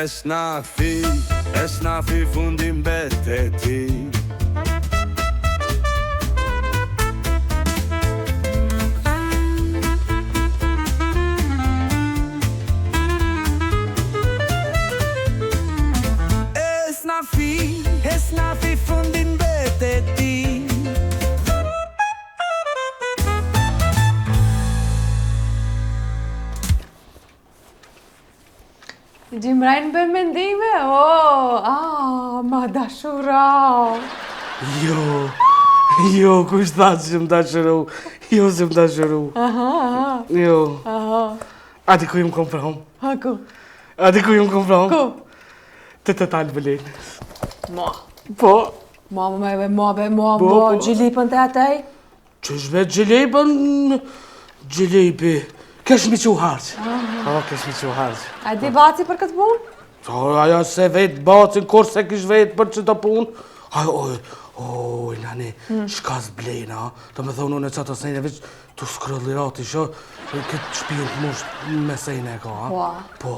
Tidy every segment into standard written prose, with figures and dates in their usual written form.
Esnafi fundin bete ti. Esnafi fundin bete ti. Gjimrajnë bën mendime? Ma dashura. Jo, kush tha që më dashuru? Jo, që më dashuru. Jo. Ati ku ju më komprom? Ku? Ati ku ju më komprom? Ku? Të talë bëlejnë. Ma. Po? Ma, gjilipën të atej? Qësh vetë gjilipën? Gjilipi. Kesh mi që harqë. Kesh mi që harqë. A di baci për këtë punë? Aja se vetë bacin, kur se kish vetë për që të punë. Oj, nani, shka zblejna, të me thonë në qatë sejnë, veç të skrëllirati shë, këtë shpinë të mush me sejnë e ka, Po.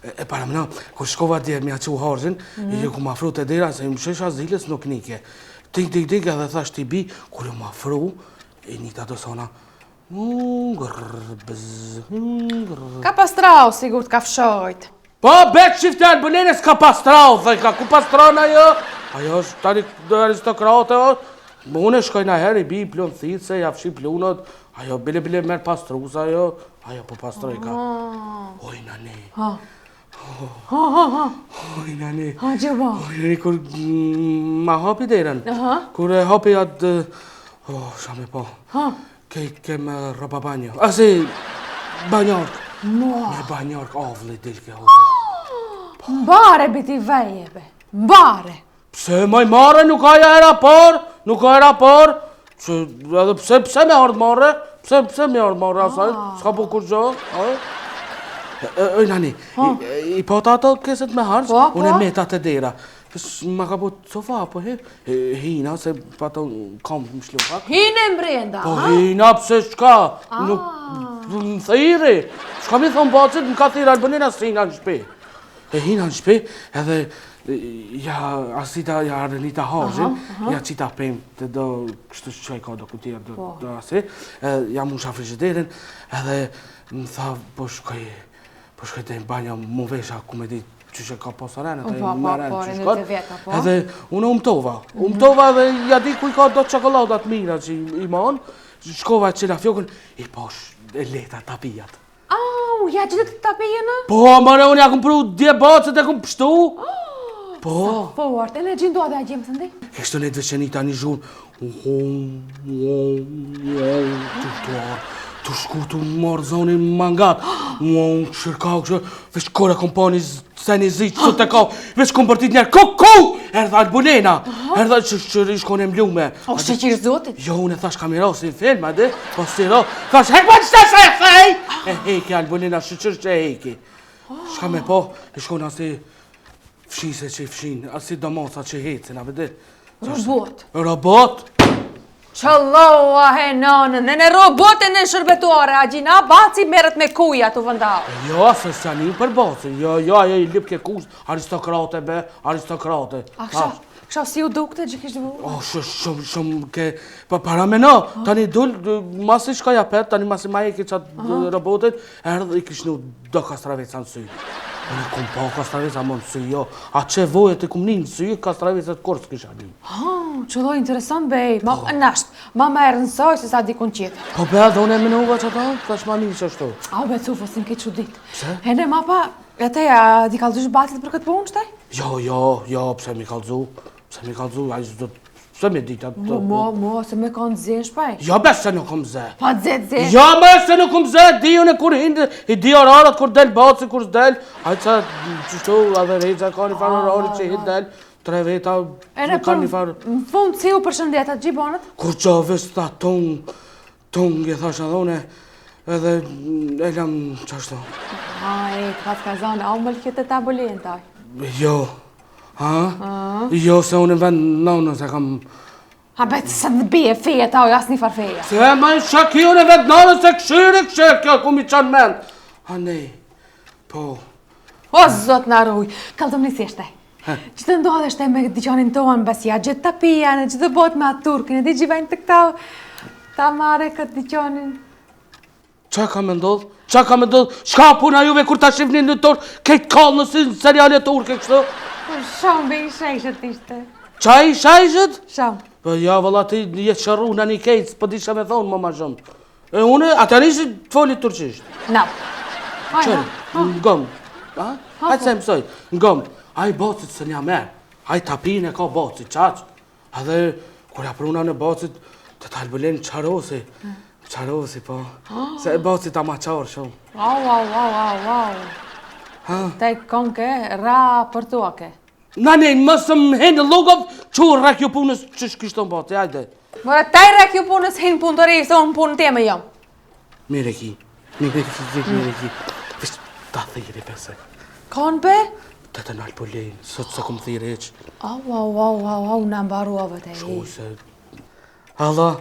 E para mëna, kur shkova dje mja që harqin, i ku ma fru të dira, se më shesha zilës nuk nike. Tik, edhe thash t'i bi, kur ju ma fru, e një të sona, Ka pastrau, sigur t'ka fshojt. Po, betë shiftel, bëlene s'ka pastrau, thëjka, ku pastrana jo? Ajo është tani aristokrate, unë e shkojna herë, i bi plon thitse, ja fshi plunët, ajo bile merë pastrusa, ajo po pastroj ka. Oj, nani. Oj, nani. Gjëva. Oj, nani, kur ma hapi deren, kur e hapi atë, shame po. Kem roba banjo. Asi, banjark. Me banjark avli dilke hovë. Mbare biti vejebe. Mbare. Pse maj mare, nuk aja era par. Nuk a era par. Edhe pse me ardë mare. Pse me ardë mare asaj. Ska po kur gjo. Oj, nani, i pata ato keset me harq. Unë e meta të dera. Ma ka po sofa, po hina, se pa të kam më shlu pak. Hine mbrenda, Po hina, pse shka, nuk më thiri. Shka mi thonë bacit, më ka thiri Albonina së hina në shpe. E hina në shpe, edhe asita arënita hajin, ja qita pëm të do, kështu që ka do kutia do asi, ja mu shafri frigiderin, edhe më tha, po shkoj të në banja, mu vesha ku me ditë, që ka posarene, të e mërën që shkot, edhe unë umtova dhe ja di ku i ka do qokoladat mira që i manë, shkova që la fjokën, i posh e leta tapijat. Ja që të tapijënë? Po, mëre, unë ja këm pru dje bacët e këm pështu. Po. Po, artë, e në gjindoa dhe a gjemë të ndi? Kështë të ne të veçenita një zhunë, të shku të marrë zonin mangat, shërka kështë, veç kore kompani se një zi që të ka, veç kom përtit njerë, ku, erdha Albulena, erdha që shkone mlume. O, shqeqirë zotit? Jo, unë e thash kamera si në film, ade, po si ro, thash, hekma qëta se e fej! E heki Albulena, shqeqirë që e heki. Shka me po, i shkone asi fshise që i fshin, asi domosa që i hecin, a vede? Robot? Qëlloa he nënën, në robote në shërbetuare, a gjina baci merët me kuja të vëndarë. Jo, se s'janim për baci, jo, ajo i lip ke kus, aristokrate be, aristokrate. A kësha si u dukte që kishtë vërë? O, shumë ke, para me në, tani dull, masi shka japet, tani masi ma e ki qatë robotet, erdhë i kishnu do kastraveca në sy. Unë kom pa kastraveca më në sy, jo, a që vojet e kom një në sy, kastravecet kërës kisha një. Qëlloj interesant, bej, ma erë nësoj se sa dikun qetë. Po be, dhe unë e minuva që ta, tash ma një që ashtu. A, be, cufa, si në këtë që ditë. Pse? Hene, ma pa, e teja, di kalëzush batit për këtë punë, qëtaj? Jo, pse mi kalëzu, a i zdo, pse mi dita të... Mo, se me kanë zenë shpaj? Jo, be, se nuk kom ze. Pa zetë. Jo, me, se nuk kom ze, di unë e kur hindi, i di orarat kur del baci, kur s'del, a i ca, qështu, edhe rejqa ka një farë orari që i del, 3 veta, ka një farë... Në fund, si u përshëndetat gjibanët? Kur qa vës ta tung, e thash edhe une, edhe e lam qashtu. Ka t'ka zanë, a u më lëkjet e tabullin, taj? Jo, jo, se unë vend nënën se kam... A betë se në bje feja ta o jasë një farfeja. Se ma i shaki unë vend nënën se këshyri kjo ku mi qanë mend. A nej, po, O, zot na ruj. Kallëzëm një thjeshte. Që të ndodheshte me dyqanin tonë, basi ja gjithë të pijane, që të bot me atë turkin, e di gjivajnë të këta, ta mare këtë dyqanin. Qa ka me ndodh? Qa ka me ndodh? Shka puna juve kur ta shifni në torë, kejtë kallë në si seriale turke kështu? Shumë be i shajshet ishte. Qaj, shajshet? Shumë. Po ja, vëlla ti jetë shërru në një kejtë, po disha me thonë më ma shumë. E une, ata nisi të foli turqisht. Na. Qërë, në gomë. Hajtë se mësoj, në gomë. Aj bacit së nja merë, aj tapin e ka bacit, qaq. Edhe, kur ja pruna në bacit, të talbëlen qarosi. Qarosi, po. Se bacit ama qarë shumë. Wow. Taj konke, ra për tuake. Nane, mësë më henë logov, që rek ju punës që shkishton bacit, ajde. Mëra, taj rek ju punës hinë punë të rejë, se unë punë teme jam. Mire ki. Visht, ta thiri pese. Kanë be? Të të nalë po lejnë, sot se kom thiri eq. Au, në mbaruave të e. Shkuj se... Allah.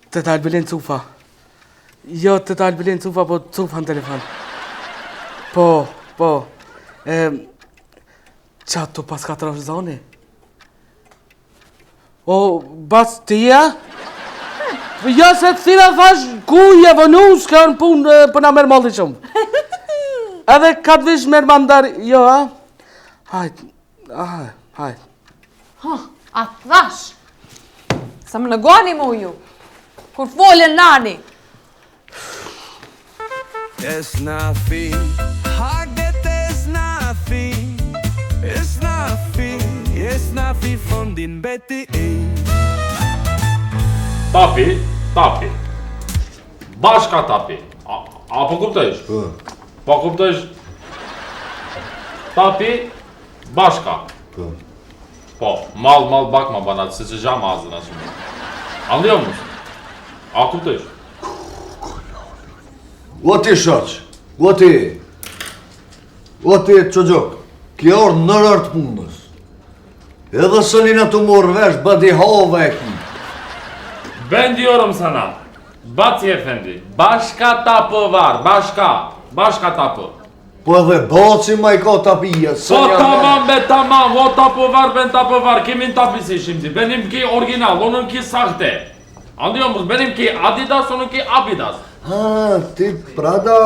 Të talë bëlen cufa. Jo, të talë bëlen cufa, po cufa në telefon. Po. Qa të pas 4 zoni? O, bas të ja? Ja se të thira thash, ku je vënu, s'ka në punë për na merë malli shumë. Edhe ka të vish merë mandar, jo, a? Hajt. Ha, a thash. Sa më në gani mu ju. Kur folën nani. Esnafi, haget esnafi. Esnafi fondin beti i. Tapi. Bashka tapi. A po kuptojsh? Po kuptojsh? Tapi, bashka. Po, mal bakma bana, se që gjama azën asë. Anlio mësë? A kuptojsh? O ti shoq, o ti çogjok, kjo orë në rërtë punës. Edhe së një në të morë vesh, bëdi hove e ki. Bendi orëm sana, baci e fendi, bashka tapë var, bashka tapë. Po edhe baci ma i ka tapije, së Po një tamam be tamam, o tapë var, ben tapë var, kimin tapi si shimti, benim ki original, onën ki sahte. Andio mësë, benim ki Adidas, onën ki Abidas. Ha, ti Prada,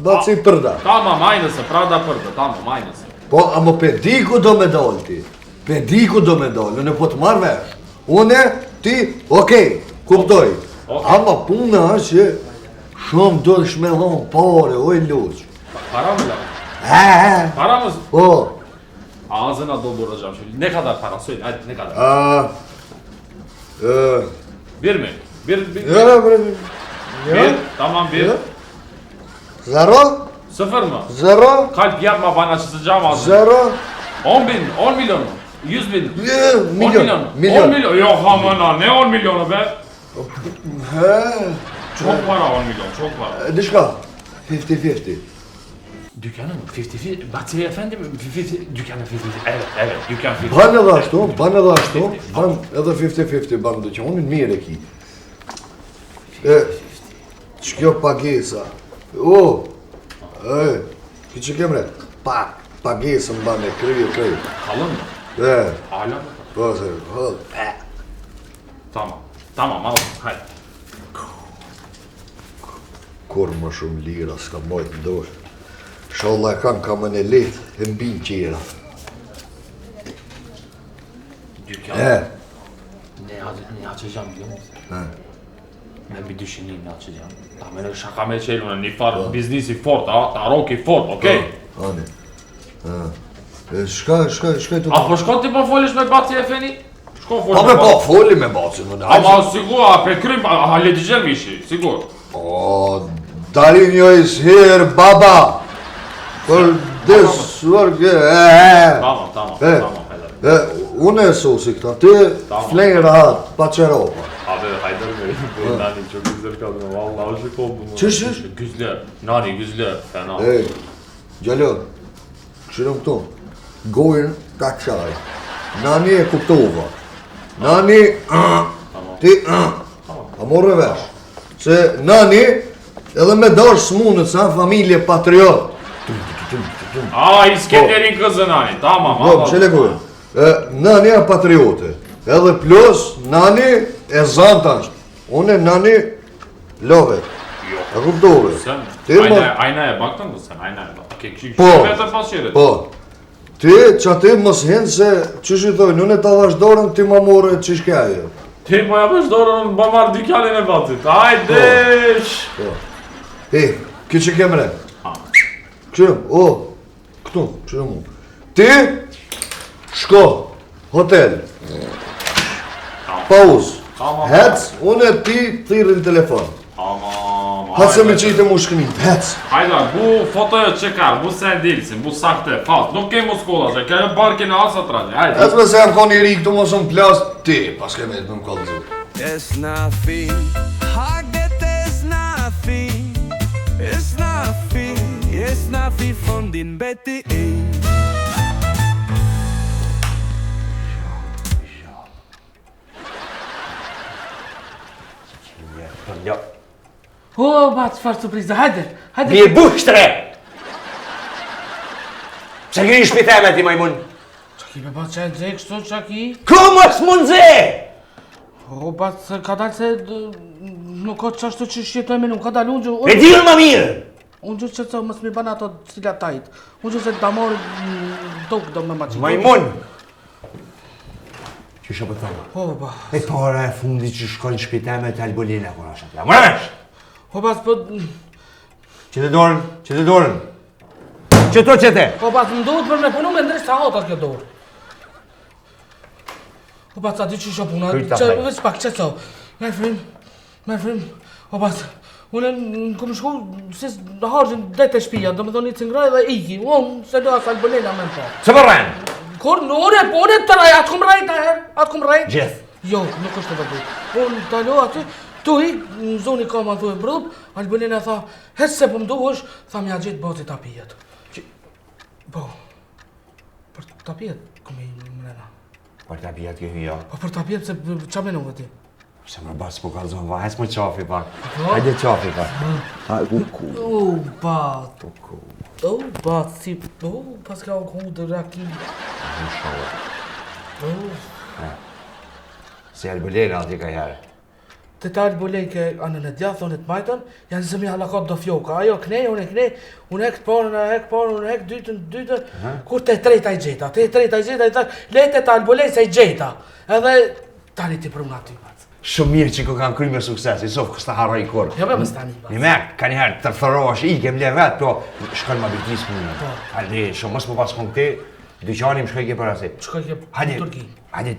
baci përda. Tamam, ajnëse, Prada përda, tamam, ajnëse. Po, ama pe di ku do me dollë ti. Pe di ku do me dollë, unë po të marrë vesh. Une, ti, okej, kuptoj. Ama puna është që shumë do të shmelon pare, oj luq. Para mı lan? Para mı? Po. Ağzına dolduracağım şimdi. Ne kadar para söyle, hadi ne kadar? Bir mi? Bir. Bir, tamam bir. Zero? Sıfır mı? Zero? Kalp yapma bana çizeceğim ağzını. Zero? 10 bin, 10 milyon mu? 100 bin. Milyon. 10 milyon. Yok aman ha, ne 10 milyonu be? Çok para 10 milyon, çok para. Dishka? 50-50. Dükkanı mı? 50-50. Batsiye efendim, dükkanı 50-50. Evet, dükkan 50-50. Ban edhe ashtu, ban edhe 50-50 ban dëqonin, mirë e ki. Që pagesa? Ki që kemre? Pagesën ban e kryje. Kalın mı? Hala mı? Po, se, Tamam, al, hadi. Kur më shumë lira s'ka mojtë ndosh. Sholla e kanë kamën e letë, e mbin qira. Dükkanı ne açacağım biliyor musun? Ben bir düşüneyim ne açacağım. Tamam, şaka me çeyruna, nifar biznisi fort, taroki fort, okej? Ani. Shkaj të... A po shko ti po folish me Baci Efeni? Shko folish Pa me po, foli me bacin. Ama sigur, pe krym, halledeceğim işi, sigur. O, dalin jojës herë, baba! Për desë, Tamam, helal. Unë e sosi këta, ti flejnë rahat, pa qeropa. Abi Haydar Bey, bu Nani çok güzel kadın, vallahi aşık oldum. Çüş? Güzel, Nani güzel, fena. Gjallon, këshirëm këtu, gojën ta qaj. Nani e kuptova. Nani, ti, a morre vesh. Se Nani, edhe me dash s'munët sa familje patriot. I s'ke djerin këzë nani, tamam. Po, çele ku? Nani e patriote. Edhe plus nani e zantash. Unë nani love. Jo. A kuptove? Ajna e baktën do sen, ajna e baktën. Ke kështu Po. vetë pasqyret. Po. Ti çati mos hen se çish I thoj, unë ta vash dorën ti më morë çish ke ajo. Ti po ja bësh dorën mba marr dikjalin e batit. Hajdesh. Ki që kemë re? Këtu, këtu mu. Ti, shko, hotel, pauz, hec, unë e ti thirrin telefon. Hacë me qitë mu shkënit, hec. Hajda, bu fotojo qekar, bu se dilsin, bu sakte, fast, nuk ke muskolla që, ke barkin e asat rani, hajde. Hec me se jam ka njëri këtu mos më plas, ti, pas keme të më më kallëzu. Esnafi, haget esnafi, esnafi, esnafi fondin beti e. O, ba, çfarë surprizë, hajde. Mirë bushtre! Pse keni shpiteme ti majmun? Çaki me ba çaj nxe kështu çaki? Ku mos mundze? O, ba, ka dalë se nuk ka çashtu që shjetoj me nuk ka dalë unë. E di më mirë! Unë gjë që mos mi ban ato cilat tajt. Unë gjë se ta morë tok do me maçi. Majmun! Që shë për thëmë? O, ba. E para e fundi që shkojnë shpiteme të albolina kur asha tja. Mëra vesh! O, ba, s'po... Që të dorën, që të dorën. Që to që te? O, ba, më duhet për me punu me ndrysh sa hotat kjo dorë. O, ba, sa di që shë puna, që veç pak që co. Me frim, o, ba, unë në këmë shku, si në hargjën dhe të shpija, do me thoni të ngraj dhe iki, unë se do asë albolina me më po. Se për rrenë? Kur në ore të raj, atë këmë raj të herë, atë këmë raj. Gjithë. Jo, nuk është të vërtet. Unë talo aty, tu i, në zoni ka ma thuj brëd, albolina tha, hes se për mdu është, tha mja gjithë bazit tapijet. Po, për tapijet, këmë i mrena. Për tapijet kjo jo. Po për tapijet, se qa menu dhe ti? Se më basë po kalzon, va, hes më qafi pak. Hajde qafi pak. O, bat. O, bat, si, o, pas ka u kohë dhe raki. O, Se albolina ati ka herë. të ta albolejke anën e djathë, thonë të majtën, janë zëmi halakot do fjoka. Ajo knej, unë e këtë parën, unë e këtë dytën, kur të e treta i gjeta, i thak, lejte të albolej se i gjeta. Edhe tani ti pruna ty, bat. Shumë mirë që ku kanë kry me sukses, i sofë kësta harra i korë. Jo me më stani, bat. Një me, ka njëherë të thërosh, i kem le vetë, po shkojnë ma biknis më një. Hajde, shumë mos më pas kënë këti, dyqanim shkoj ke për asi. Shkoj ke Hajde, Turki. hajde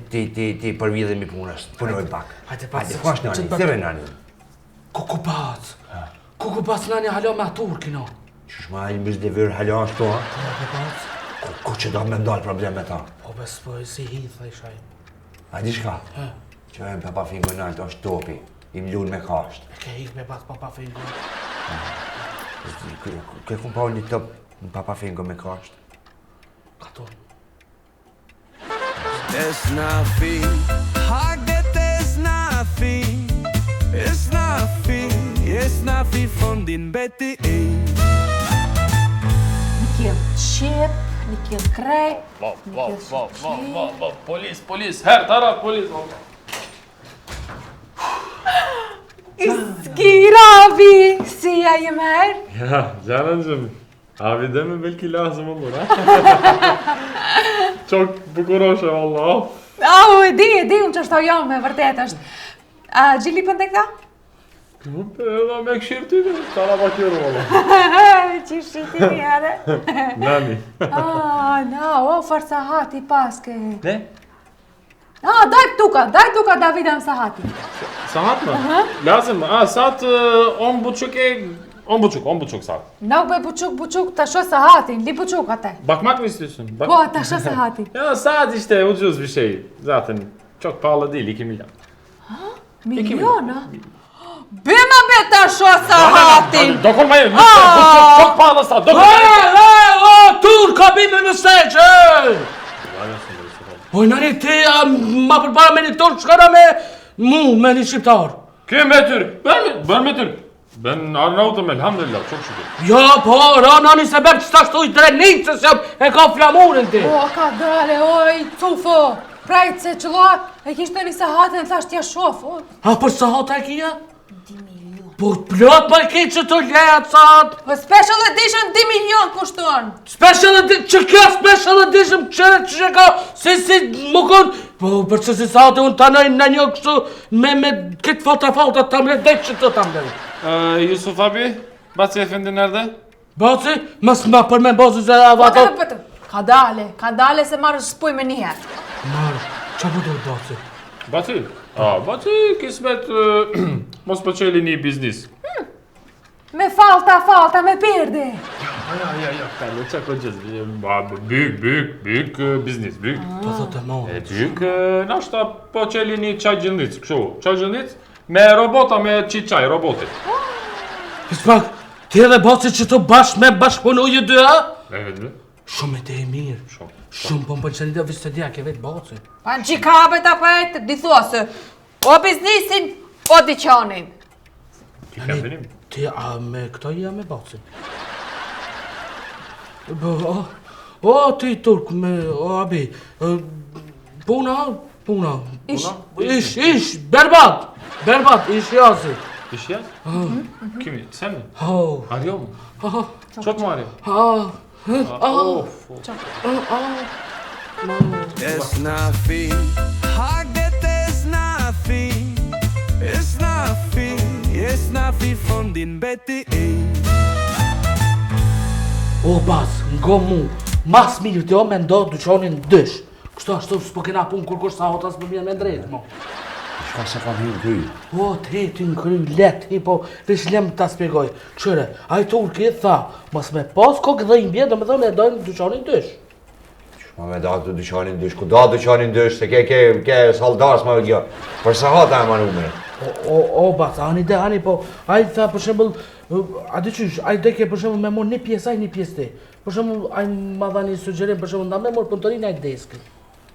ti përvidhemi punës, punojnë pak. Hajde, pas. Hajde, ku është nani, thire nani. Kukubac nani halo me Turki, no. Qysh ma i mbish dhe vyrë halja ashtu, ha? Kukubac. Ku që do me ndalë problem me ta? Po bespoj, si hitha i shaj. A di shka? Që e Papa Fingo nalt është topi, i mlull me kasht. E ke hik me pas Papa Fingo. Ke kun pa një top në Papa Fingo me kasht? Ka ton. Esnafi, haget esnafi, esnafi, esnafi fondin beti e. Një kjell qep, një kjell krejt, një kjell shqip. Polis, herë, tara, polis. Iski Rabi, si ja jem her? Ja, Gjanënxëm, abi dhe me belki lazım olur, ha? Çok bukuroshe, valla. Au, e di, unë që është jo me vërtet është. Gjili për të këta? Edhe me këshirë ty, tara bakjuru, valla. Që shiti njëre. Nani. O, farë sahati paske. Ne? Daj tuka Davida më sahati. Saat mı? Lazım mı? Saat 10.30 saat. Nuk be buçuk të sho sahatin, li buçuk ate. Bakmak mı istiyorsun? Bak. Po, të sho sahatin. Ya saat işte ucuz bir şey. Zaten çok pahalı değil, 2 milyon. Miliona? Bema be të sho sahatin! Dokunmayın lütfen, bu çok pahalı saat. Dokunmayın. Turka bime në steqë! Oj, nani, ti ma përbara me një turk, shkara me një shqiptar. Kim be Türk? Ben mi Türk? Ben Arnavut'um elhamdülillah, çok şükür. Ja, po, nani se bërë që ta shtu i drenicës e ka flamurin ti. O, ka dale, oj, cufo. Prajtë se qëlla, e kishtë një sahatën e thasht ja shof, o. A, për sahat e kia? 2 milion. Po, plot për ki që të lejat sahat. Po, special edition 2 milion kushton. Special edition, që kjo special edition që ka, si më konë. Po, për që si sahat e unë të nëjnë në një kështu, me këtë falta të mre, dhe që të të mre. Yusuf abi, Batı Efendi nerede? Baci, mësë më për me bozu se avato. Ka dale se marrë shpuj me njëherë. Marë, që po dojë Baci? Batı? Batı kismet mos po qeli një biznis. Me falta, me perde. Ya, kalacak hocası. Büyük biznis, büyük. Po thotë e mohë. Büyük, nashta po qeli një çajgjëllic, kështu. Çajgjëllic me robota, me çiçaj, roboti. Pak, ti edhe Baci që të bashkëpunu ju dy, a? Evet mi? Shumë e mirë. Shumë po më pëlqen ide vështë dia ke vetë Baci. Pa në qikabet apo e di thosë. O biznisin, o dyqanin. Ti kam benim. Ti, a me këto ja me Bacin? O, ti turk me, o abi, puna. İş, berbat, iş yazı. İş yaz? Kimi? Sen mi? Oh, Arıyor mu? Çok mu arıyor? Of. Esnafi, haget esnafi. Esnafi von din Betty A. O bas, ngo mu, mas mirë të jo me ndo dyqonin dysh. Kështu ashtu s'po kena pun kur kush sa hotas për me drejt, mo. Shka se kam hirë kry. O, ti në kry, let, po, vish lem ta spjegoj. Qëre, a i turki tha, mos me pas kokë dhe imbje, do me thonë e dojnë dyqonin dysh. Ma me da të dyqanin dysh, ku da dyqanin dysh, se ke saldas ma vëgjo. Për sa hata e manu me. O, bas, ani, po, a i tha, për shembull, a di qysh, a i deke, për shembull, me mor një pjesë aj, një pjesë ti. Për shembull, a i ma dha një sugjerim, për shembull, nda me mor punëtorin a i deskë.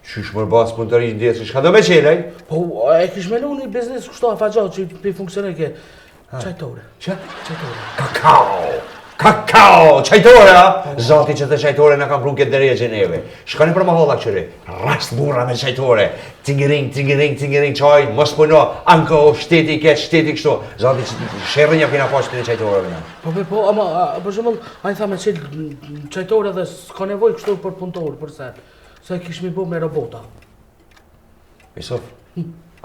Qysh mër bas punëtorin deskë, shka do me qelej? Po, e kish menu një biznes kështu a faqo që pi funksioner ke qajtore. Kakao, qajtore, a? Zati që të qajtore në kam pru këtë dërje neve. Shkani për ma holla qëri, rast burra me qajtore. Tingiring, qaj, mos puno, anko, shteti kështu. Zati që shërën ja kina pashtë të qajtore me. Po, ama, për shembull, a i tha me qelë qajtore dhe s'ka nevoj kështu për punëtor, përse. Se kish mi bo me robota. Yusuf,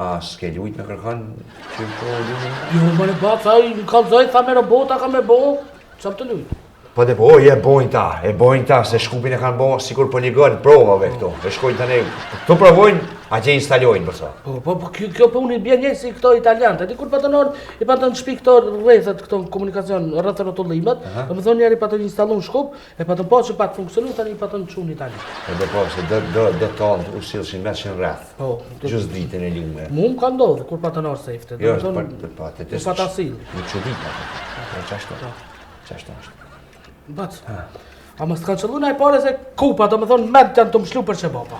a s'ke ljujt me kërkan që po ljujt? Jo, më në bat, a i në kalzoj, tha me robota ka me bo, qam të ljujt. Po dhe po, e bojnë ta, se shkupin e kanë bo sikur poligon provave këto. E shkojnë të ne, këto provojnë, a që instalojnë përsa. Po, kjo për unë i bje njësë i këto italianët, e di kur patën orë, i patën shpi këto rrethet, këto komunikacion, rrëth rotullimet, dhe më thonë njerë i patën installun shkup, e patën po që patë funksionu, tani i patën qunë Itali. E dhe po, se do tonë u silëshin me që në rreth, Po, gjus ditën e lume. mu më ka ndodhë, kur patën orë sejfte, Jo, dhe më është pa, thonë, u patë asil. Në që ditë, qashto është. Bac, a më s'kanë qëllu në e pare se kupa, do më thonë, ment janë të më shlu për që bapa.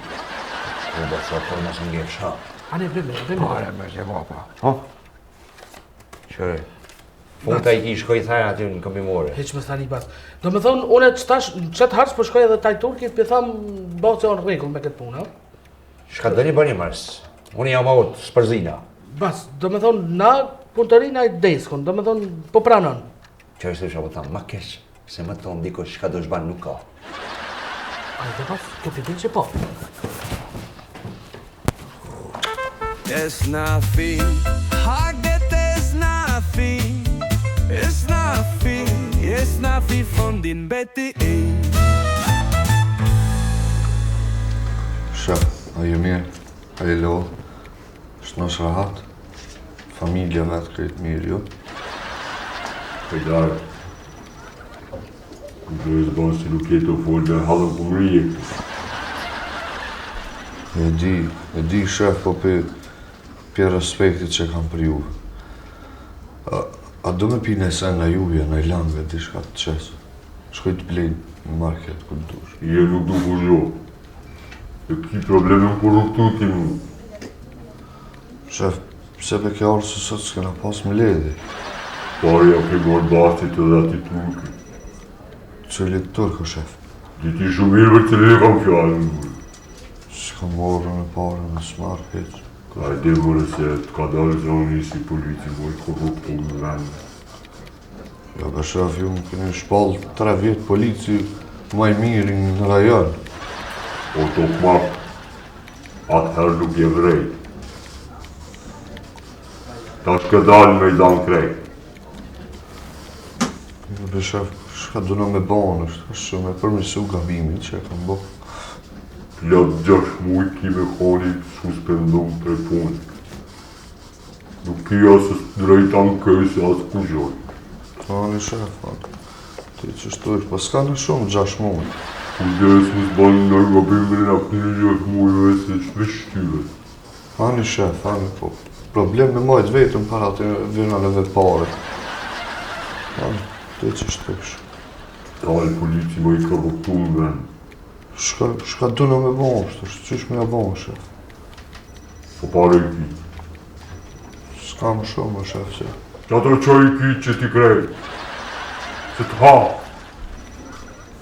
Ku do sa për më së ngesh, ha? Ani, bëme. Pare me që bapa. Ha? Qëre, punta i ki shkoj thajnë aty në këmbimore. Heq më thani bas. Do më thonë, une qëtë harës për shkoj edhe taj turkit, për thamë, bëhë që onë regull me këtë punë, ha? Shka do një bërë një mërës, unë jam aut, spërzina. Bas, do më thonë, na punëtërina i deskon, do më thonë, po pranon. Që është të shë po thamë, ma keq, se më thonë diko shka do shbanë nuk ka. Ajde bas, këtë din që po. Esnafi, haget esnafi. Esnafi von din Betty A. Shef, a je mirë, a je lo, është nësh rahat, familja vetë krejtë mirë, jo? Kajdarë, në të zbonë si nuk jetë të folë dhe halën për mërije. E di, shef, po për respektit që kam për juve. A do me pi në sen nga juve, në i langve, di shka të qesë. Shkoj të blejnë në market, ku të dush. Je nuk du për jo. E ki probleme më për rukëtu ti më. Shef, pse pe ke arë së sot s'kena pas më ledhi. Parja ke marrë bastit edhe ati turki. Cilit turku, shef? Ti ti shumë mirë për të le kam fjallën. S'ka morë në parë, në s'marë heq. Ka e di mërë se të ka dalë zoni si polici moj korrupt në vend. Ja, ka shef, ju më këni shpallë 3 vjetë polici maj mirë në rajon. O të këmak, atëherë nuk je vrejt. Ta shke dalë me i danë krejt. Ja, be shef, shka duna me banë, është shumë e përmisu gabimin që e kam bo. Plot 6 mujt ki me khoni suspendum 3 punë. Nuk ki asë drejta në kësi asë kushoj. Tani shef, ti që shtojsh, pas ka në shumë 6 mujt. Kujdes më s'banë në gabimin e këni 6 mujve se që me shtyve. Tani shef, tani po. Problem me majt vetëm para të vjenave pare. Tani, ti që shtojsh. Talë polici më i korruptu në vend. Shka duna me banë, qysh me ja banë, shef? Po pare i ki. S'kam shumë, shef, që. Qatër qaj i ki që ti krejt. Se të ha.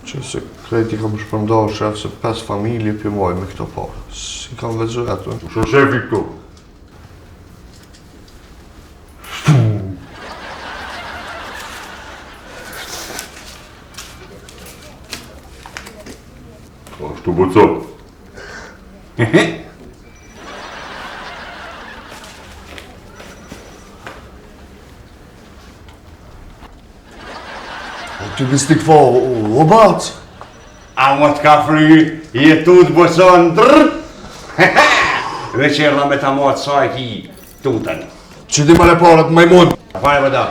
Që se krejti kam shpërndar, shef, se 5 familje për moj me këto parë. Si kam veçu eto. Shë shefi këto. Ashtu bëco. Ty bistik fa, o bac. A më t'ka fry, jetu të bëson drrrt. Veç erda me ta matë saj ki tutën. Që ti mare parat majmun. A fare për ta.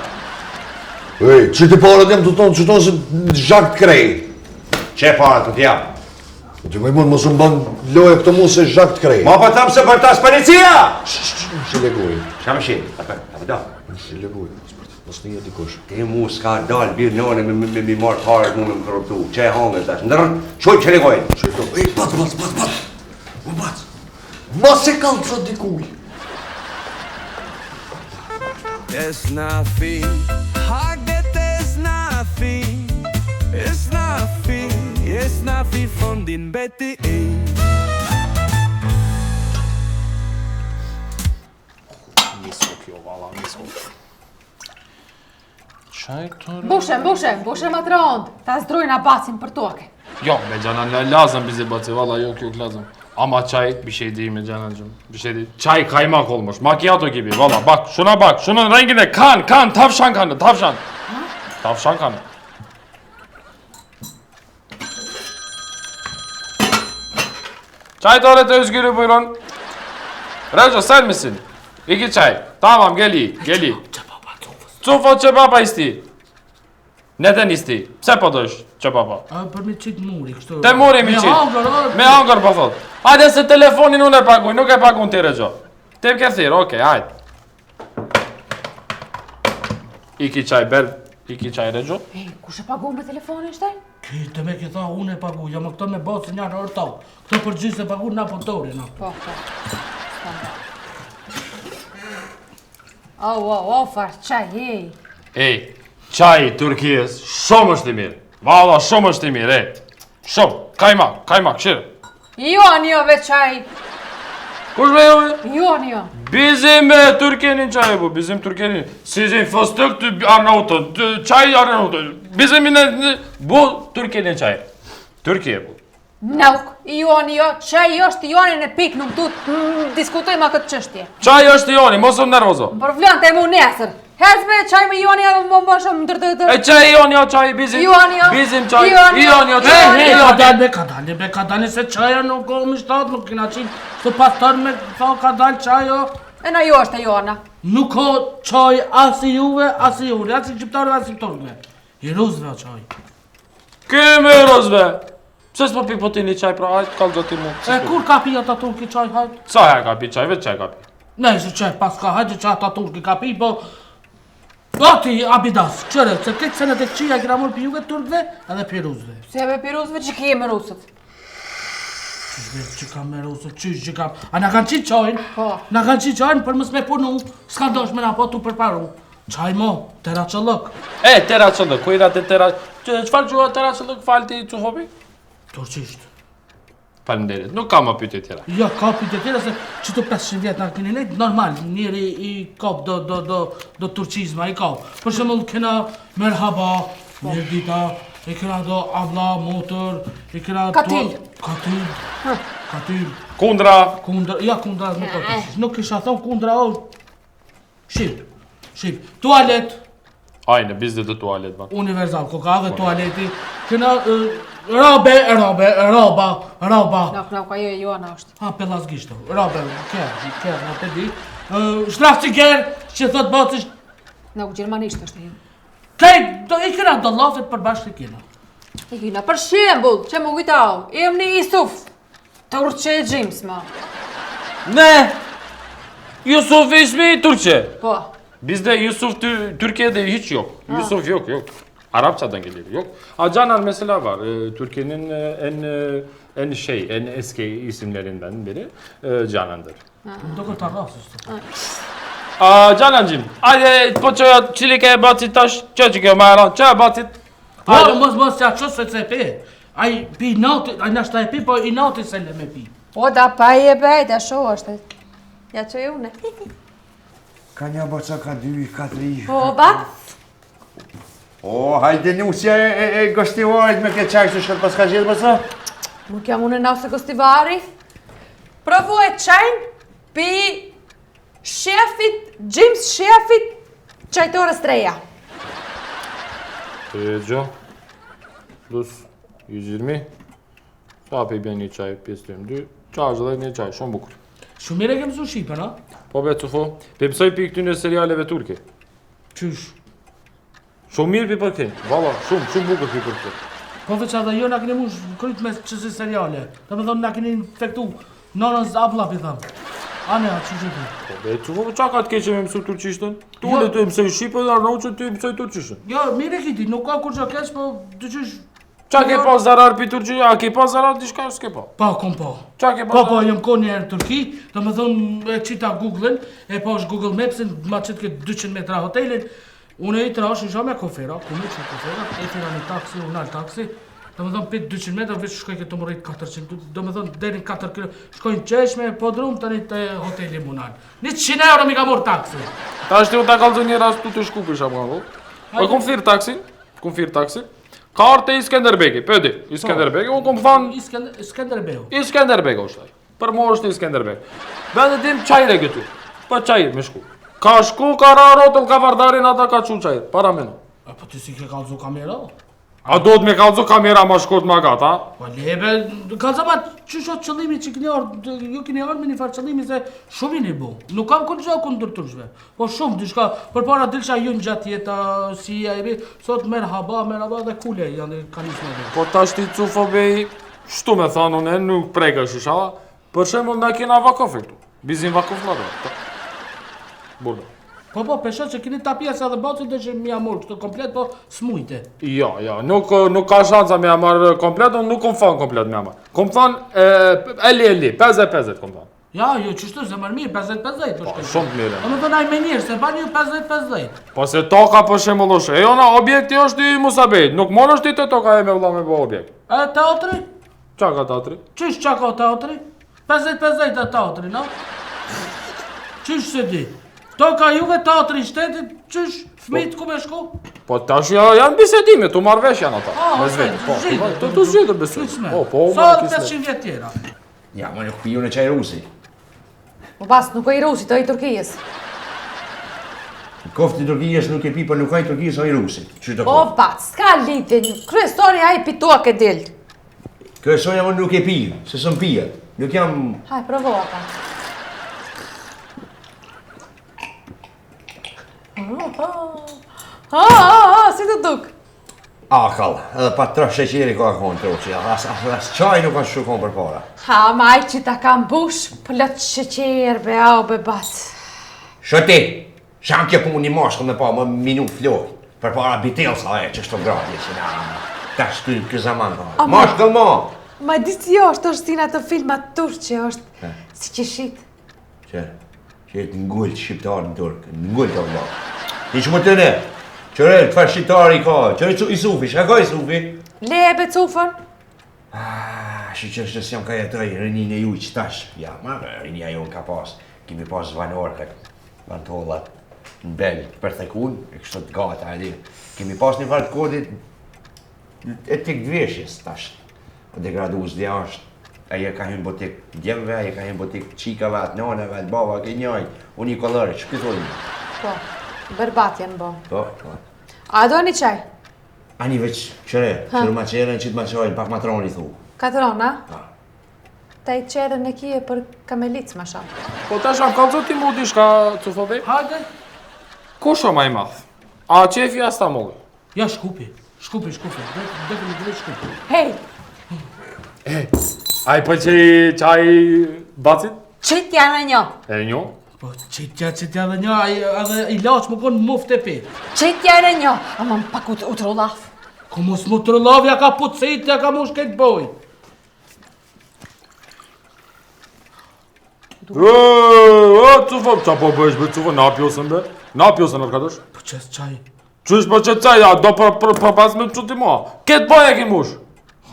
Ej, që ti parat jem të tonë që tonë se zhakt krej. Që para të t'jam? Ti majmun mos më ban loje këto mu se zhakt krej. Ma për tam se për tas policia! Më shi legoj. Shka më shi? A për da. Më shi legoj. Mos një dikush. Ti mu s'ka dalë birë nëne me marë parët mu me më korruptu. Që e hangës dash. Ndërën, qoj që legojnë. Ej, bat. O bat. Mos e kalë të dikuj. It's nothing. Haget is nothing. It's nothing. It's nothing from din Betty A. Misok jo, valla, misok. Qaj të Bushe më të rëndë, ta zdrojnë abasin për toke. Jo, me gjanan lazım bizi batı, valla yok lazım. Ama çay bir şey değil mi Canancığım? Bir şey değil. Çay kaymak olmuş, macchiato gibi. Valla bak, şuna bak, şunun rengine kan, tavşan kanı, tavşan. Tavşan kanı. Çay tuvaleti özgürü buyurun. Rejo sen misin? 2 çay. Tamam geli. Çufo çebaba isti. Neden isti? Pse po dosh çebaba? Për me qitë muri, kështu. Te muri mi qit. Me hangër po thot. Hajde se telefonin unë e paguaj, nuk e pagun ti Rejo. Te më ke thirë, okej, hajde. Iki çaj bel, iki çaj Rejo. Ej, kush e pagu me telefonin shtaj? Te me ke tha, unë e pagu, jam këto me basë një në ortav. Këto për gjithë se pagu na pontori, na. Po. Au, farë qaj, ej. Ej, çaji Türkiye's shumë është i mirë. Valla shumë është i mirë, Shumë, kaymak, shirë. Jo, ve qaj. Kush me jo? Jo. Bizim Türkiye'nin çayı bu, bizim Türkiye'nin. Sizin fıstık Arnavut'un, çay Arnavut'un. Bizim yine bu Türkiye'nin çayı. Türkiye bu. Nuk, jo, qaj është joni në pikë, nuk du të diskutojma këtë qështje. Çay është joni, mos u nervozo. Për vlan të e mu nesër. Hezme qaj me joni, më shumë ndër. E çay joni o çay bizim. Bizim çay. Joni o çay. Ka dalë se qaja nuk o më shtatë, nuk kina qinë. Së pastor me tha ka dalë qajo. E na jo është e jona. Nuk ka qaj as i juve, as i uri, as i gjiptarve, as i torme. I ruzve qaj. Kime rozve? Pse s'po pi po ti një çaj pra, hajt kallë ti mu. E kur ka pi ata turki qaj, hajt? Sa herë ka pi çaj, vetë çaj ka pi. Ne, se qaj pas ka hajt, që ata turki ka pi, po... Ati, abidas, qëre, se këtë senet e këqia kina mërë pi juve turkve, edhe pi ruzve. Se be pi ruzve që ki e me rusët. Që kam me rusët, që kam... A na kanë qitë qajnë? Po. Na kanë qitë qajnë për mës me punu, s'ka dosh me na po tu përparu. Qaj mo, teraqëllëk. Tera qëllëk, ku ira të tera... Qëfar gjua tera qëllëk falë ti Cufobi? Turqisht. Faleminderit, nuk kam më pyetje tjera. Ja, ka pyetje tjera se që të 500 vjetë nga keni nejtë, normal, njeri i kap do turqizma, i kap. Për shembull kena merhaba, një dita, i kena do avla, motor, i kena... Katil. Katil. Kundra. Ja, kundra nuk ka turqisht. Nuk kisha thonë kundra o... Shqip. Tualet. Ajne, bizde të tualet, ba. Universal, ko ka dhe tualeti. Kena... roba. Nuk, ajo e Joana është. Ha, pelazgishtë. Robe, kërë, në të di. Shtrafciger, që thot bacësht. Nuk, gjermanisht është e ju. Kaj, i kena do lafet për bashkë të kena. I kina, për shembull, që më kujtau, emni Yusuf. Turqe e Gjims, ma. Ne! Yusuf ismi Turqe. Po. Bizde Yusuf Türkiye'de hiç yok. Yusuf yok. Arapçadan geliyor, yok. Canan mesela var. Türkiye'nin en eski isimlerinden biri Canan'dır. Do këtë arrasës të. Canancığım, hadi poçoya çilike basit taş, çocuk mara, çay basit. Po, mos ja qo se ce pi. Ai pi nati, ai nashta e pi, po i nati se le me pi. Po, da pa i e bejt, a sho është. Ja që e une. Ka një boca, ka 2, ka 3. Po, ba? O, hajde nusja e gostivarit me këtë qaj që shkët pas ka gjithë bësa? Nuk jam unë nase gostivari. Provu e qajnë pi shefit, Gjims shefit, qajtore streja. Tejo. Plus 120. Sapi bjen një çaj 502. Çarjë një çaj, shumë bukur. Shumë mire ke mësu Shqipen, a? Po be Cufo, pe mësoj pi këtyne serialeve turke. Qysh? Shumë mirë pi për këtej. Valla, shumë bukur pi për këtej. Po veç edhe jo na keni mush kryt me qësi seriale. Do me thonë na keni infektu nonës abla pi thëmë. Ane, a që gjithë? Po be Cufo, qa ka të keqe me mësu turqishtën? Tu le të mësoj Shqipen, arno që ty mësoj turqishtën. Jo, mire kiti, nuk ka kur që keq, po të qysh... Qa ke pas zarar pi Turqi? A ke pas zarar diçka s'ke pa? Pa, kom pa. Qa ke pas Po, zarar? jam ko njerë në Turki, do me thonë e qita Google-in, e pa është Google Maps-in, ma qëtë këtë 200 metra hotelin, unë e i trash isha me kofera, ku me që kofera, e tira një taksi, unë alë taksi, do me thonë pit 200 metra, veç shkoj këtë të më rritë 400, do me thonë deri 4 kilo, shkojnë qeshme, po drum të një të hoteli më nalë. 100 euro mi ka morë taksi. Ta është u ta kalëzë një rast tu të shku pisha më alo. Po kom thirr taksi. Ka arte Iskenderbeki, pëdi, Iskenderbeki, unë kom thanë Iskenderbeki është taj. Për mu është Iskenderbeki. Vende tim qajre këtu, pa qajre me shku. Ka shku, ka ra rotëll, ka vardarin, ata ka qu qajre, para meno. A po ti si ke kalzu kamera? A do të me kalzu kamera ma shkurt ma gata? Po lebe, kalza ma që shot qëllimi që kini ardhë, ju kini ardhë me një farë qëllimi se shumë i një bo. Nuk kam kënë gjohë këndër turqve. Po shumë, dishka, për para dilësha ju në gjatë jeta, si e bi, sot merhaba dhe kule, janë kanisme dhe. Po ta shti Cufo bej, shtu me thanë unë, nuk prejka shisha, për shemull na kina vakofe këtu. Bizin vakof në dhe. Burda. Po, pesha që kini ta pjesë edhe bacit dhe që mi amur këtë komplet, po s'mujte. Jo, nuk ka shansa me amar komplet, unë nuk kom thanë komplet me amar. Kom thanë, eli, 50-50 kom thanë. Ja, jo, qështu se mërë mirë, 50-50 për shkaj. Shumë të mire. A më të naj me njërë, se bani ju 50-50. Po se toka për shemull është, e jona objekti është i Musabejt, nuk mon është i të toka e me vla me bo objekt. E teatri? Qa ka teatri? Qysh qa ka teatri? 50-50 e teatri, no? Qysh se di? Toka juve teatri shtetit, qysh fmit ku me shku? Po tash janë bisedime, tu marrë vesh janë ata. Me zvete, po. zhjitër. Tu zhjitër besedime. Po, Sa 500 vjetë tjera? Ja, ma nuk piju në qaj rusi. Po pas, nuk e i Rusit, o i Turkijës. Koftë i Turkijës nuk e pi, për nuk ka i Turkijës o i rusi. Që të Po pas, s'ka lidhje, kryesori a i pitua ke dilë. Kërësonja më nuk e pi, se sëm pija. Nuk jam... Haj, provoa pa. Si të duk? Akall, edhe pa 3 sheqeri ka konë të uqi, as qaj nuk ka shukon për para. Ha, maj që ta kam bush, plët sheqer, be au, be bat. Shëti, sham kjo punë një mashkë me pa më minut floj, për para bitel sa e që shto gradje, që na, ta shky kë zaman ka. Mashkëll ma! Ma di si është stina të filmat turqe, është si që shit. Që jetë ngullë shqiptarë në turkë, ngullë të vla. Iq më të ne. Qëre, të fa shqitari ka. Qëre Isufi, shka ka Isufi? Le e becufën. Shi që është s'jam ka jetoj, rënin e ju i qëtash. Ja, ma, rënia ju në ka pas. Kimi pas zvanorë, vantollat në bel, për thekun, e kështë të gata, e Kimi pas një farë të kodit e tik dveshjes, tash. O degradus dhe është. Aje ka hynë botik djemve, aje ka hynë botik qikave, atë naneve, atë baba, ke njaj. Unë i kolore, që këtë ojnë? Po, bërbat janë bo. Po. A do një qaj? Ani veç, qëre, qërë ma qeren, qitë ma qajnë, pak matroni thu. Katrona? Ta i qerën e kije për kamelic ma shumë. Po tash am kam zoti modi shka Cufove? Hajde. Kusho ma i math? A qefi as ta molli? Ja, shkupi. Shkupi. Dekëm i drejt shkupi. Hej, A i pëlqej qaj bacit? qit janë e një. E njo? Po, qitja dhe një, edhe i laqë më konë muft e pi. Qit janë e një. Ama më pak u të rollaf. Ko mos më të rëllavja ka pucit, ja ka mush këtë boj. Cufo, qa po bëjsh be Cufo, na pjosën be? Na pjosën arkadash? Po qes qaj. Qysh po që qaj, ja, do për pas me quti mua. Ketë bëj e ki mush?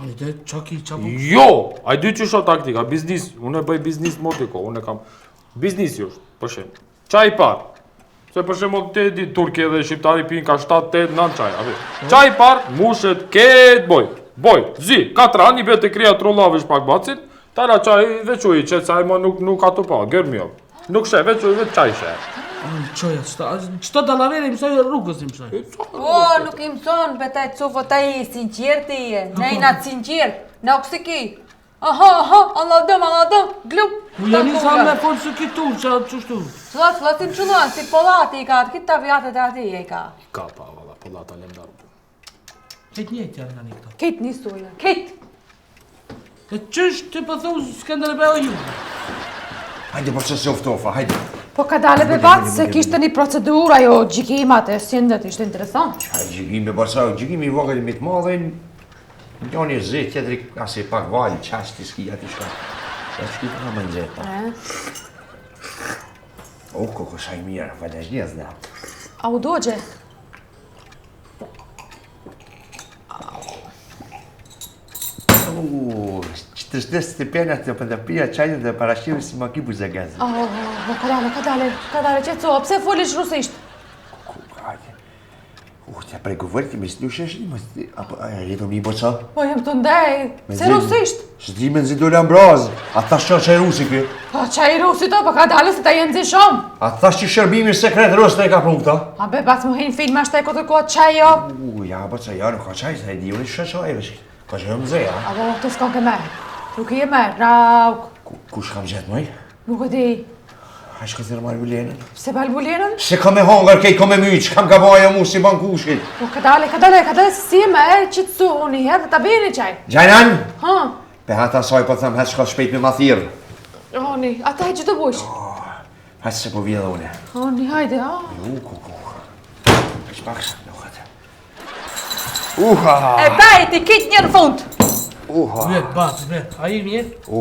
Hajde, qaki, qapo. Jo, a i dy që shot taktika, biznis, unë e bëj biznis motiko, unë e kam biznis jo është, për shemë. Qaj par, se për shemë të di Turki dhe Shqiptari pinë ka 7-8-9 qaj, api. Qaj par, mushet, ketë boj, zi, 4 anë i bete krija trollavish pak bacit, tala qaj vequj, që qaj ma nuk ka të pa, gërë mjo. Nuk she, vequj, vetë qaj she. Qoja, qëto dalavere i mësoj rrugës i mësoj. O, nuk i mëson, betaj Cufo, ta i sinqert ti e. Ne i natë sinqert, në okse ki. Aha, Allah dëm, glup. U janë i sa me folë së kitu, që qështu. Slatim qëllon, si polati i ka, të kitë të vjatët e ati e i ka. Ka pa, valla, polata lemdarë. Këtë njëtë janë nga një këta. Ketë një stuja, ketë. E qështë të pëthu Skanderbeu ju? Hajde, po që se oftofa, hajde. Po ka dale be batë se kishtë një procedura jo gjikimat e sindet ishte interesant. Qaj gjikimi bërsa, gjikimi i vogël me të madhen, njën i zë, tjetëri asi pak valë, qasë të ski, ati shka. E shki të nga më nëzeta. O, koko shaj mirë, vëllë njës dhe. A u dogje? Që të shdes të penat të pëndapia qajnë dhe parashirë si ma kipu zë gazë. Ka dale, qëtëso, pse folish rusisht? Të prej kuvërti me s'lu sheshni, apo rritu mi po qa? Po jem të ndej, se rusisht? Shdi me nëzi dole ambrazë, a thash qa qaj rusi kë? Po qaj rusit o, po ka dale se ta jenë zi shumë. A thash që shërbimi sekret rus të e ka prunë këta? A be bas më hinë film ashtë e këtë kohë qaj jo? Ja, po qa ja, nuk ka qaj, se e di unë i shë e vëshkë. Ka që jëmë zë, ja? A bo, të s'kon ke merë. Nuk i e merë, rauk. Kush kam gjetë, mëj? Nuk e di. A shka të nërmarë bulenën? Se balbulenën? Se ka me hongar, kej ka me myq, kam ka baja mu si bankushit. Po ka dale, si me e qitësu unë i herë dhe ta bini qaj. Gjajnan? Ha? Pe hata saj po thëmë, hëtë shka shpejt me ma thirë. Oni, ata e që të bush? Hëtë se po vje dhe une. Oni, hajde, ha? Ju, kuku. Kësh pak sa, nuk hëtë. E bajti, kitë një në fund. Vetë, batë, a i mjetë?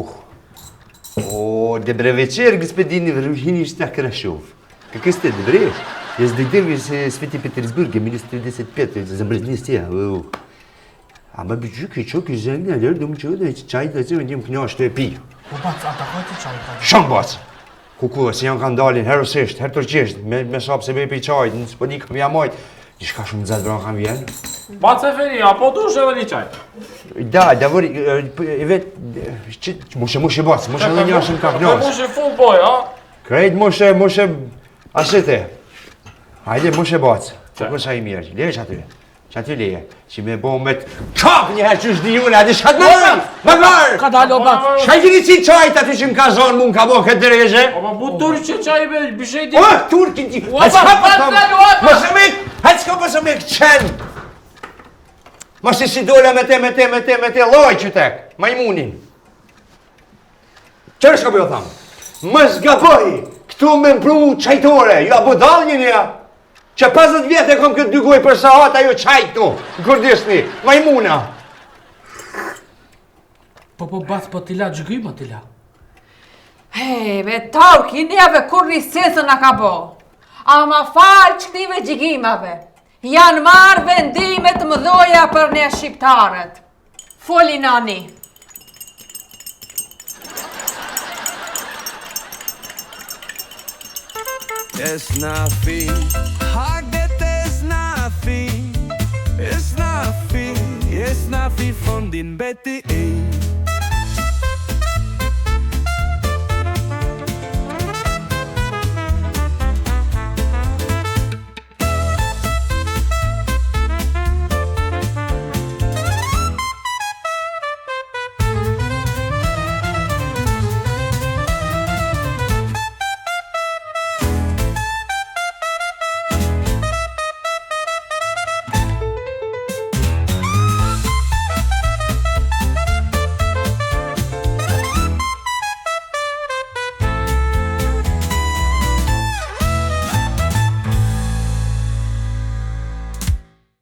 O, dobre večer, gospodine Врухинич Крашов. Как сте, добре? Я с дедом из Санкт-Петербурга, минус 35, заброднести. Ama büyük çok güzel neler dumçuyor çay da çevirdim knaşte pi. Po batë, ata ka të qaj ka. Shambas. Kuku si janë kanë dalin herësisht, herë tërgjisht, me shop se bepi çaj, s'po di kam jamajt. Diçka shumë zat bron kam vjen. Batë se feri, apo dush edhe një qaj? Da vori evet mushe bas, mushe në njashëm ka Po knash. mushe full boy, a? Krejt mushe ashete. Hajde mushe bas. Kuku sa i mirë. Lesh aty. Çati leje. Si me bombet. Kap një herë çush di unë, a di çka më? Magar. Ka dalë o batë. Shajini si çajt aty që më ka zonë mund ka bo këtë drejë. Ama bu turqe qaj be, bishej di. O, turkin ti. Mos e mik, hajt s'ka pas e mik çen. Mos e si dola me te lloj që tek, majmunin. Çfarë s'ka bëu tham? Mos gaboj, këtu me mpru çajtore, jo apo dallnin ja. Që 50 vjetë e kom këtë dy goj për sahat ajo qaj këtu, në Kurdisni, majmuna. Po batë, po t'ila gjyky, t'ila. Hej, be Turki, njeve kur një sesën nga ka bo. Ama falë qëtive gjigimave. Janë marrë vendimet mëdhoja për ne shqiptarët. Foli nani. It's nothing. Hagget is nothing. It's nothing. It's nothing från din Betty.